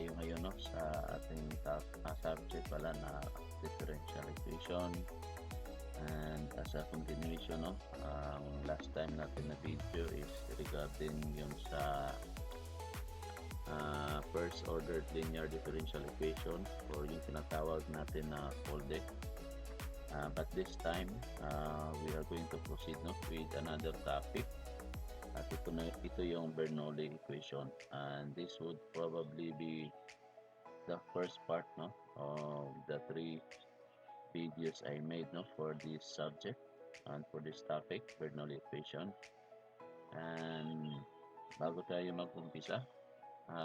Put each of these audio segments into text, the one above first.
tayo ngayon no, sa ating subject pala na differential equation. And as a continuation, no, ang last time natin na video is regarding yung sa first ordered linear differential equation or yung tinatawag natin na FOLDE. But this time, we are going to proceed no, with another topic. At ito yung Bernoulli equation, and this would probably be the first part no, of the 3 videos I made no, for this subject and for this topic, Bernoulli equation. And bago tayo mag-umpisa,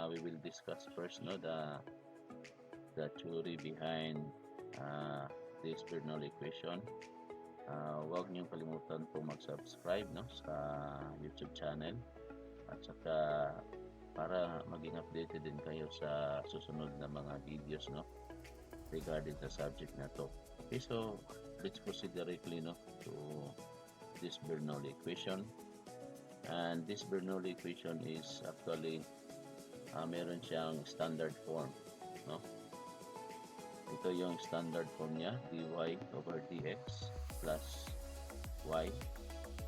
we will discuss first no, the theory behind this Bernoulli equation. Huwag niyong kalimutan po mag-subscribe no, sa YouTube channel at saka para maging updated din kayo sa susunod na mga videos no, regarding sa subject na to. Okay, so let's proceed directly no, to this Bernoulli equation. And this Bernoulli equation is actually meron siyang standard form no. Ito yung standard form niya, dy over dx plus y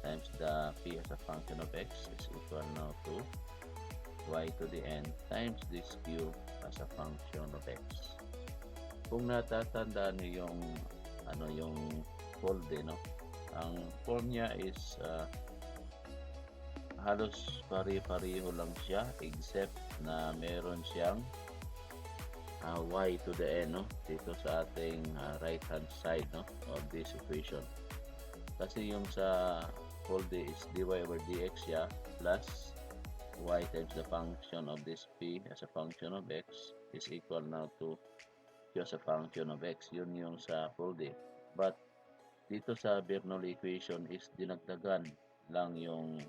times the p as a function of x is equal now to y to the n times this q as a function of x. Kung natatandaan niyo yung FOLDE no, ang form niya is halos pare-pareho lang siya except na meron siyang y to the n no, dito sa ating right hand side no, of this equation. Kasi yung sa FOLDE is dy over dx siya plus y times the function of this p as a function of x is equal now to q as a function of x. Yun yung sa FOLDE. But dito sa Bernoulli equation is dinagdagan lang yung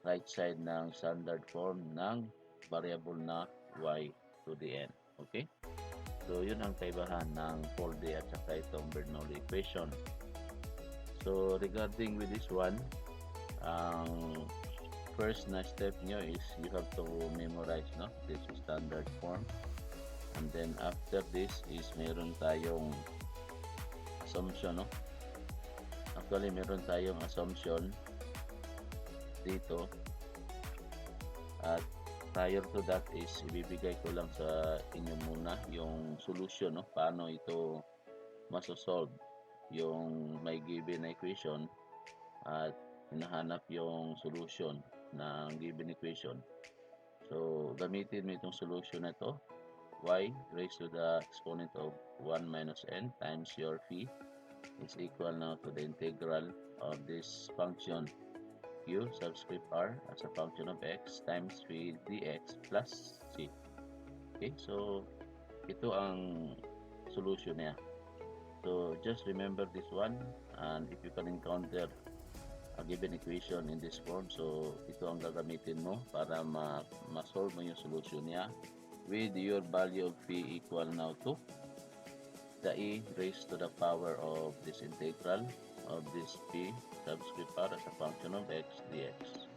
right side ng standard form ng variable na y to the n. Okay? So, yun ang kaibahan ng FOLDE at saka itong Bernoulli equation. So, regarding with this one, ang first na step nyo is you have to memorize no, this standard form. And then, after this is meron tayong assumption. No? Actually, meron tayong assumption dito. At prior to that is ibibigay ko lang sa inyo muna yung solution no, paano ito masosolve yung may given na equation at hinahanap yung solution ng given equation. So gamitin mo itong solution na ito, y raised to the exponent of 1 minus n times your phi is equal now to the integral of this function q subscript r as a function of x times phi dx plus c. Okay, so ito ang solution niya. So just remember this one, and if you can encounter a given equation in this form, so ito ang gagamitin mo para ma-solve mo yung solution niya with your value of phi equal now to the e raised to the power of this integral of this p subscript r as a function of x dx.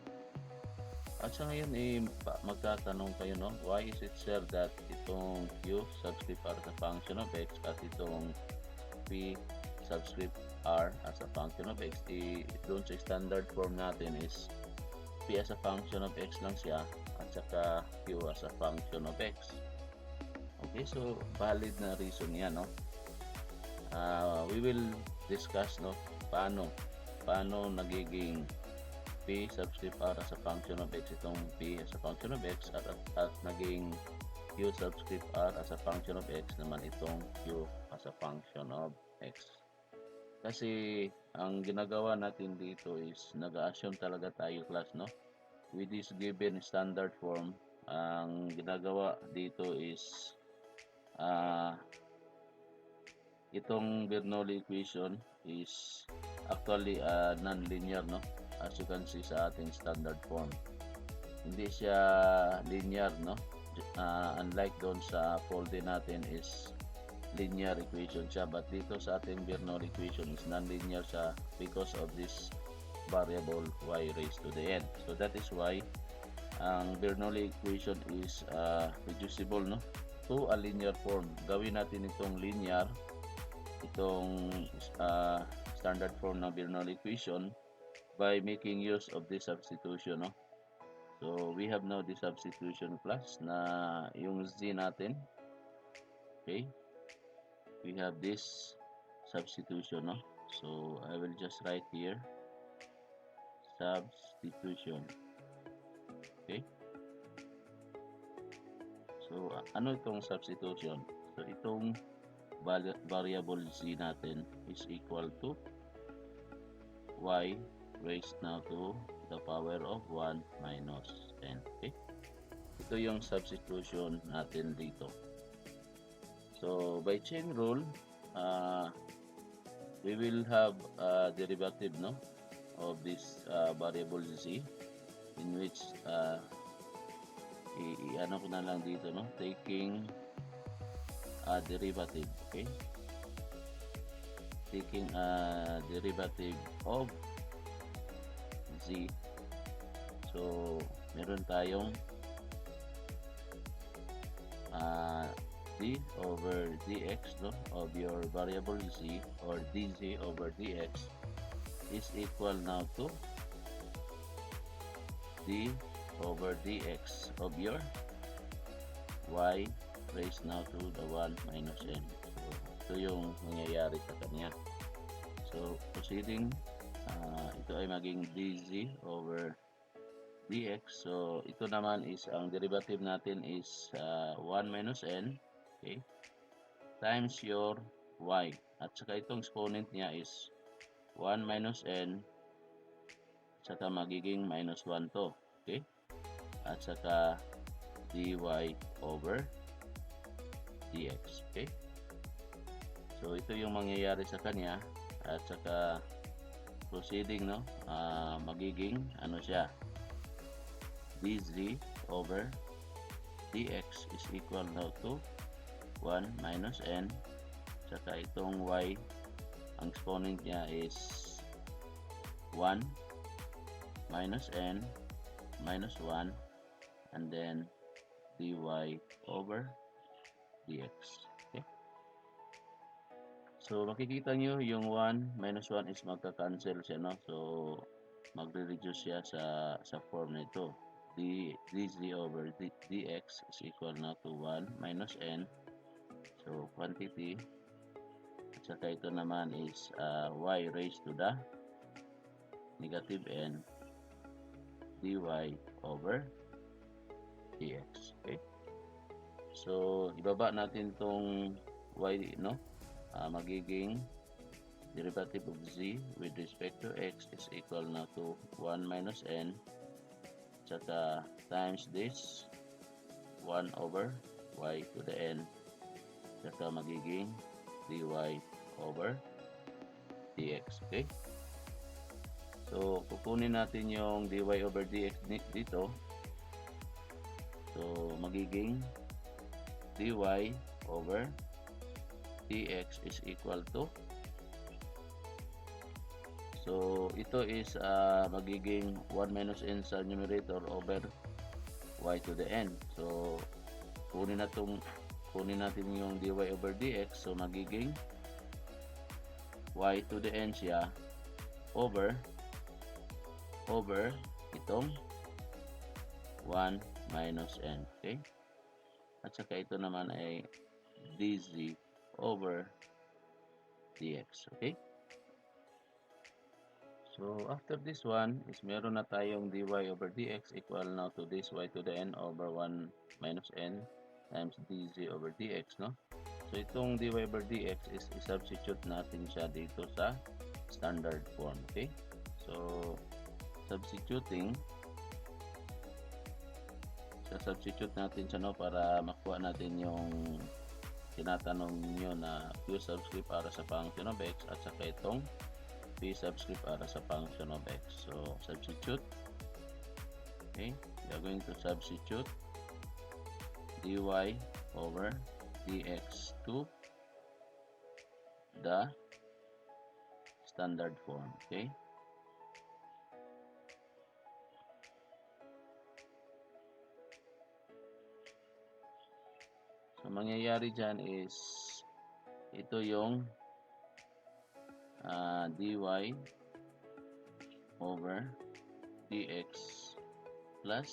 At sa ngayon magtatanong kayo no, why is it said that itong q subscript r as a function of x at itong p subscript r as a function of x, doon sa standard form natin is p as a function of x lang siya at saka q as a function of x. Okay, so valid na reason yan no. We will discuss no, paano nagiging p subscript r as a function of x itong p as a function of x at naging q subscript r as a function of x naman itong q as a function of x. Kasi ang ginagawa natin dito is nag-assume talaga tayo class no, with this given standard form. Ang ginagawa dito is itong Bernoulli equation is actually non-linear no, as you can see sa ating standard form. Hindi siya linear no, unlike doon sa FOLDE natin is linear equation siya, but dito sa ating Bernoulli equation is non-linear siya because of this variable y raised to the n. So that is why ang Bernoulli equation is reducible no, to a linear form. Gawin natin itong linear, itong standard form ng Bernoulli equation by making use of this substitution, no? So we have now the substitution class na yung z natin. Okay, we have this substitution, no? So I will just write here substitution. Okay, so ano itong substitution? So itong variable z natin is equal to y raised now to the power of 1 minus n. Okay, ito yung substitution natin dito. So by chain rule, we will have a derivative, no, of this variable z, in which i-ano ko na lang dito, no, taking a derivative. Okay, taking a derivative of z. So meron tayong d over dx, no, of your variable z, or dz over dx is equal now to d over dx of your y raised now to the 1 minus n. So ito yung nangyayari sa kanya. So proceeding, ito ay maging dz over dx. So ito naman is, ang derivative natin is 1 minus n, okay, times your y, at saka itong exponent niya is 1 minus n, saka magiging minus 1 to, okay, at saka dy over dx. Okay, so ito yung mangyayari sa kanya, at saka proceeding, no, magiging ano siya, dz over dx is equal now to 1 minus n, saka itong y, ang exponent niya is 1 minus n minus 1, and then dy over dx. Okay, so makikita nyo yung 1 minus 1 is magka-cancel siya, no? So magre-reduce siya sa form nito. dz over dx is equal now to 1 minus n, so quantity, at saka ito naman is y raised to the negative n dy over dx. Okay, so ibaba natin tong y, no, magiging derivative of z with respect to x is equal now to 1 minus n, saka times this 1 over y to the n, saka magiging dy over dx. Okay, so kukunin natin yung dy over dx dito. So magiging dy over dx is equal to, so ito is magiging 1 minus n sa numerator over y to the n. So kunin natin yung dy over dx, so magiging y to the n siya over itong 1 minus n. Okay, at saka ito naman ay dz over dx. Okay, so after this one is meron na tayong dy over dx equal now to this y to the n over 1 minus n times dz over dx, no? So itong dy over dx is i-substitute natin siya dito sa standard form. Okay, so substitute natin siya, no, para makuha natin yung tinatanong nyo na q subscript para sa function of x, at saka itong p subscript para sa function of x. So substitute. Okay, we are going to substitute dy over dx to the standard form. Okay, so ang mangyayari dyan is ito yung dy over dx plus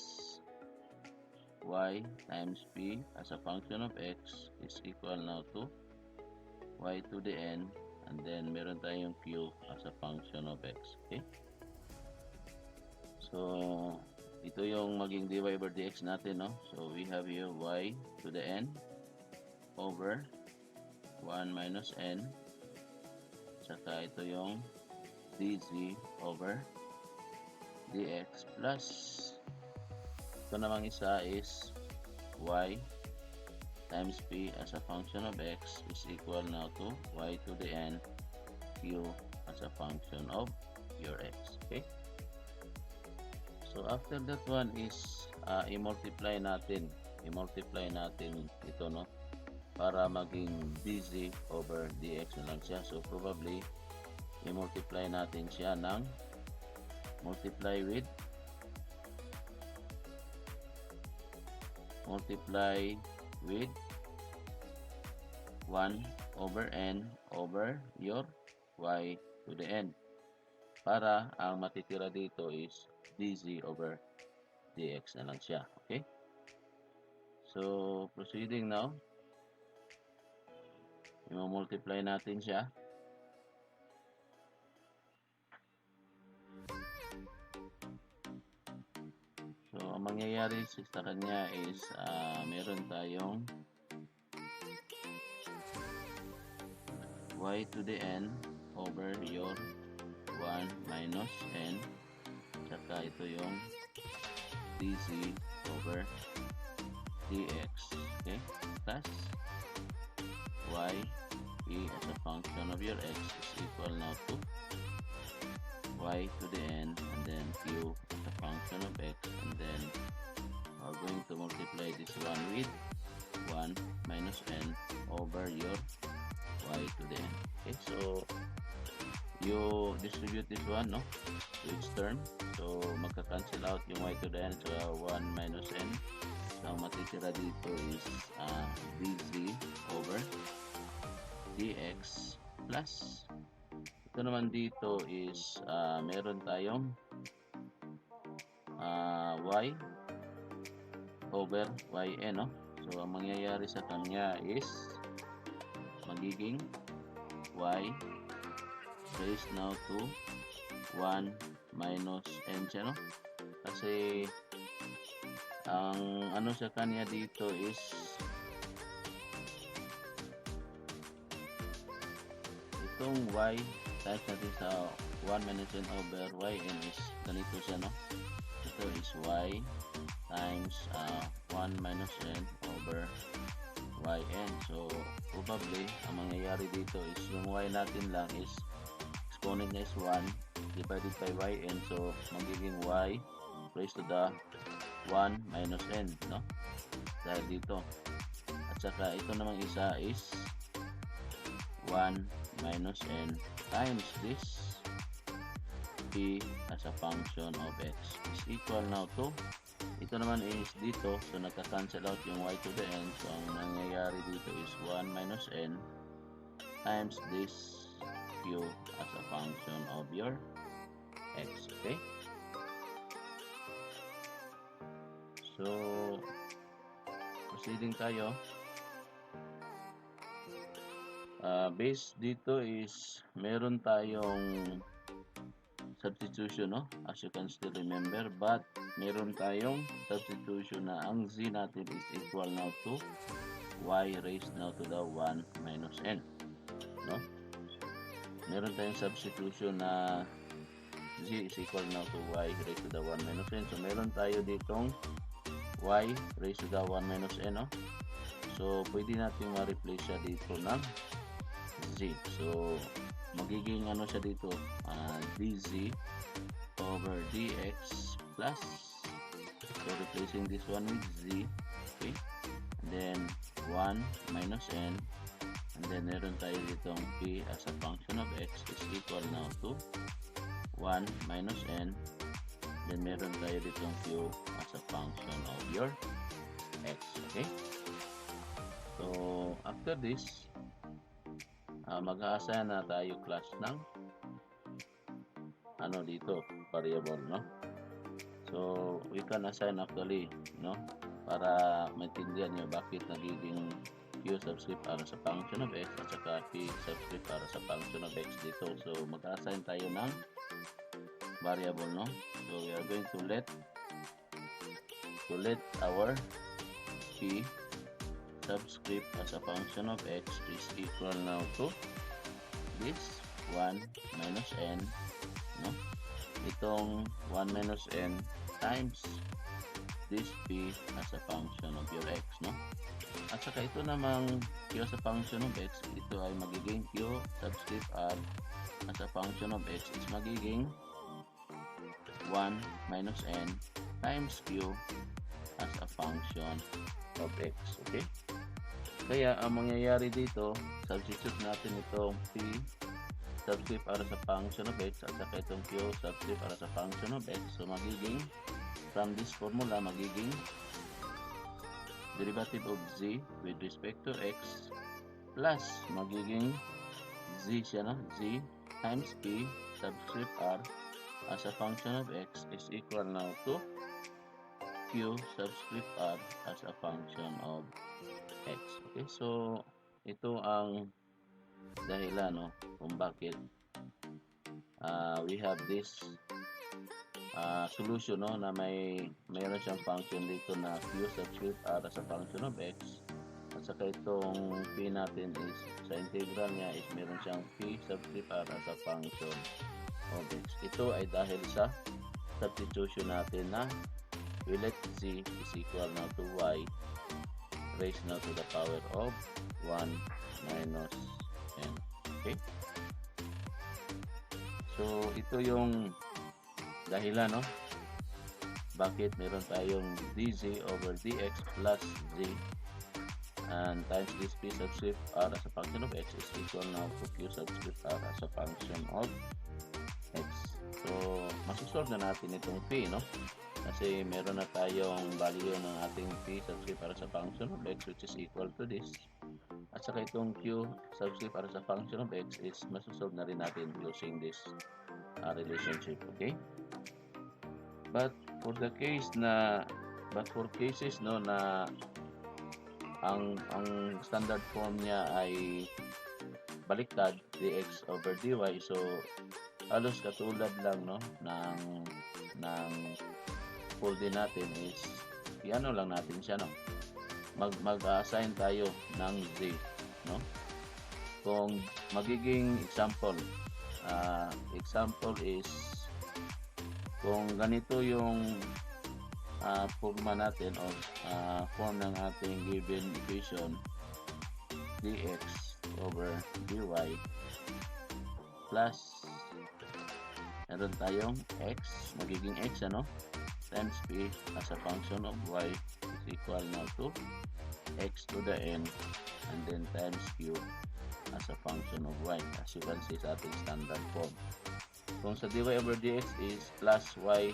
y times p as a function of x is equal now to y to the n, and then meron tayong q as a function of x. Okay? So, ito yung maging dy over dx natin, no? So, we have here y to the n over 1 minus n, saka ito yung dz over dx plus ito namang isa is y times p as a function of x is equal now to y to the n q as a function of your x. Okay? So after that one is i-multiply natin ito, no, para maging dz over dx na lang siya. So probably i-multiply natin siya ng multiply with 1 over n over your y to the n, para ang matitira dito is dz over dx na lang siya. Okay? So proceeding now, i-multiply natin siya. So ang mangyayari sa kanya is meron tayong y to the n over your 1 minus n, saka ito yung dz over dx. Okay? Plus y p as a function of your x is equal now to y to the n and then q as a function of x, and then we're going to multiply this one with 1 minus n over your y to the n. Okay, so you distribute this one, no, to its term, so magka-cancel out yung y to the n, so 1 minus n. So ang matitira dito is dz over dx plus ito naman dito is meron tayong y over yn, no? So ang mangyayari sa kanya is magiging y raised now to 1 minus n siya, no? Kasi ang ano sa kanya dito is itong y times natin sa 1 minus n over yn is ganito siya, no? Ito is y times 1 minus n over yn. So probably ang mangyayari dito is yung y natin lang is exponent niya is 1 divided by yn, so magiging y raised to the 1 minus n, no? Dahil dito. At saka ito namang isa is 1 minus n times this p as a function of x is equal now to ito naman is dito, so nagka-cancel out yung y to the n, so ang nangyayari dito is 1 minus n times this q as a function of your x. Okay? So proceeding tayo. Base dito is meron tayong substitution, no? As you can still remember, but meron tayong substitution na ang z natin is equal now to y raised now to the 1 minus n, no? Meron tayong substitution na z is equal now to y raised to the 1 minus n. So meron tayo ditong y raised to the 1 minus n, no? So pwede natin ma-replace siya dito ng z. So magiging ano siya dito, dz over dx plus, so replacing this one with z, okay, and then 1 minus n, and then meron tayo ditong p as a function of x is equal now to 1 minus n, then meron tayo ditong q as a function of your x. Okay, So, after this, mag-a-assign na tayo class ng ano dito, variable, no? So, we can assign actually, no? Para maintindihan nyo bakit nagiging Q subscript para sa function of x at saka P subscript para sa function of x dito. So, mag-assign tayo ng variable, no? So, we are going to let our P subscript as a function of x is equal now to this 1 minus n, no? Itong 1 minus n times this P as a function of your x, no? At saka ito namang Q as a function of x, ito ay magiging Q subscript R as a function of x is magiging 1 minus n times Q as a function of x, okay? Kaya ang mangyayari dito, substitute natin itong P subscript para sa function of x at saka itong Q subscript para sa function of x. So magiging, from this formula, magiging derivative of z with respect to x plus magiging z siya, no? Z times P subscript R as a function of x is equal now to Q subscript R as a function of x. Okay, so ito ang dahilan, no, kung bakit we have this solution, no, na mayroon siyang function dito na Q subscript R as a function of x at saka itong P natin is sa integral niya is meron siyang P subscript R as a function of x. Ito ay dahil sa substitution natin na we let z is equal now to y raised now to the power of 1 minus n. Okay? So, ito yung dahilan, no? Bakit meron tayong dz over dx plus z and times this P subscript R as a function of x is equal now to Q subscript R as a function of x. So, masusolve na natin itong P, no? Kasi meron na tayong value ng ating P subscript para sa function of x which is equal to this. At saka itong Q subscript para sa function of x is masusolve na rin natin using this relationship, okay? But for cases, no, na ang standard form niya ay baliktad dx over dy, so halos katulad lang, no, ng folder natin is iano lang natin siya, no, mag-assign tayo ng z, no? Kung magiging example is kung ganito yung forma natin o form ng ating given equation dx over dy plus meron tayong x, magiging x, ano, times p as a function of y is equal now to x to the n and then times q as a function of y, as you can see sa ating standard form. Kung sa dy over dx is plus y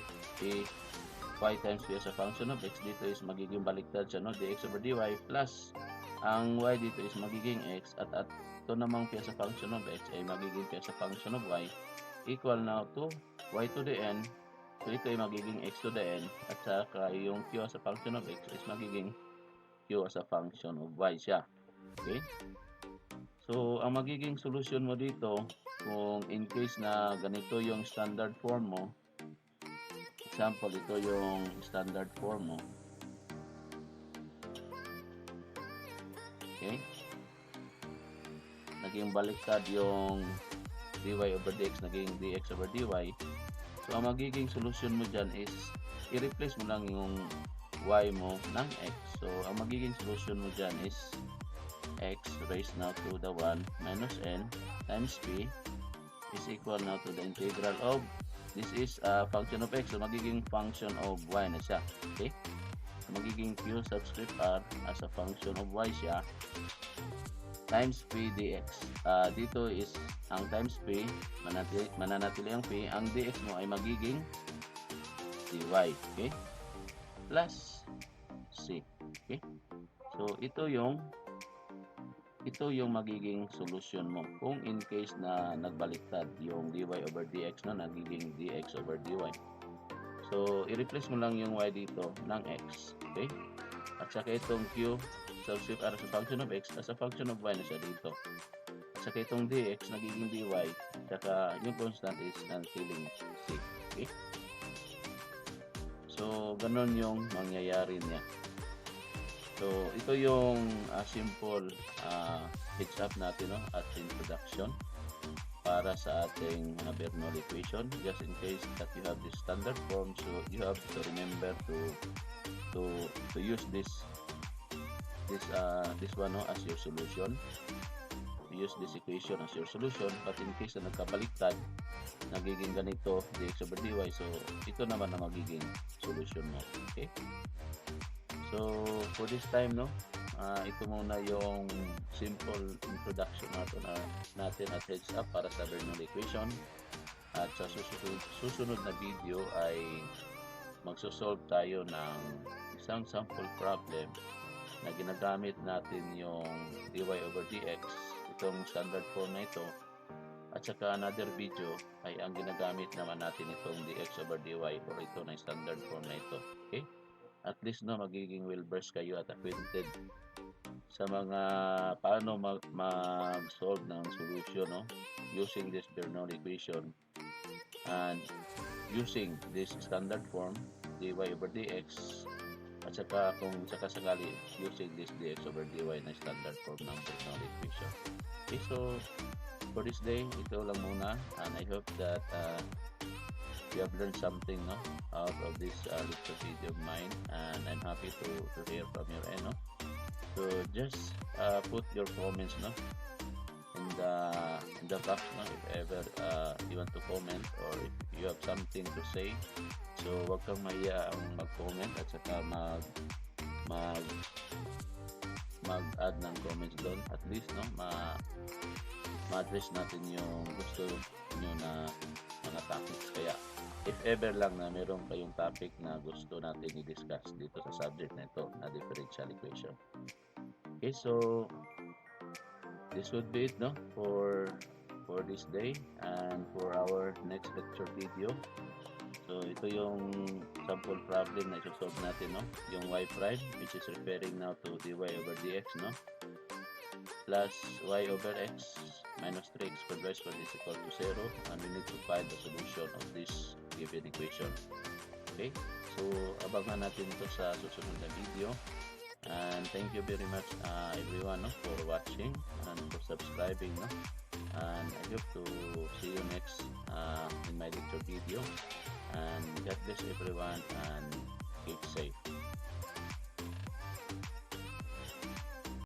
times p as a function of x, dito is magiging baliktad siya, no, dx over dy plus ang y dito is magiging x at ito namang p as a function of x ay magiging p as a function of y equal now to y to the n. So ito ay magiging x to the n at saka yung q as a function of x is magiging q as a function of y siya. Okay? So ang magiging solution mo dito kung in case na ganito yung standard form mo, example, ito yung standard form mo. Okay? Naging baliktad yung dy over dx, naging dx over dy. So, ang magiging solution mo dyan is i-replace mo lang yung y mo ng x. So, ang magiging solution mo dyan is x raised now to the 1 minus n times p is equal now to the integral of, this is a function of x, so magiging function of y na siya. Okay? So, magiging q subscript r as a function of y siya times p dx. Dito is ang times p, mananatili ang p, ang dx mo ay magiging dy, okay? Plus c. Okay? So ito yung ito yung magiging solution mo. Kung in case na nagbaliktad yung dy over dx na nagiging dx over dy. So, i-replace mo lang yung y dito ng x. Okay? At saka itong q, substitute as a function of x as a function of y na siya dito. At saka itong dx nagiging dy. At saka yung constant is cancelling c. Okay? So, ganun yung mangyayari niya. So, ito yung simple heads up natin, no, at introduction para sa ating Bernoulli equation, just in case that you have this standard form. So, you have to remember to use this one, no, as your solution. Use this equation as your solution, but in case na nagkabaliktad, nagiging ganito dx over dy, so ito naman na magiging solution mo. Okay? So, for this time, no, ito muna yung simple introduction natin at heads up para sa Bernoulli equation. At sa susunod na video ay magsosolve tayo ng isang sample problem na ginagamit natin yung dy over dx, itong standard form na ito. At saka another video ay ang ginagamit naman natin itong dx over dy or ito na standard form na ito. Okay? At least, no, magiging well-versed kayo at acquainted sa mga paano mag-solve ng solution, no, using this Bernoulli equation and using this standard form dy over dx, at saka kung sakasakali using this dx over dy na standard form ng Bernoulli equation. Okay, so for this day, ito lang muna, and I hope that you have learned something, no, out of this little video of mine, and I'm happy to hear from your end, no. So just put your comments, no, in the box, no, if ever you want to comment or if you have something to say. So wag kang mahiya ang mag-comment at saka mag-add ng comments doon, at least, no, ma-address natin yung gusto nyo na mga topics. Kaya if ever lang na meron kayong topic na gusto natin i-discuss dito sa subject na ito na differential equation. Okay, so this would be it, no, for this day and for our next lecture video. So ito yung sample problem na i-solve natin, no, yung y prime, which is referring now to dy over dx, no, plus y over x minus 3x squared y squared is equal to 0, and we need to find the solution of this given equation. Okay, so abangan natin ito sa susunod na video, and thank you very much everyone, no, for watching and for subscribing, no, and I hope to see you next in my lecture video, and God bless everyone and keep safe.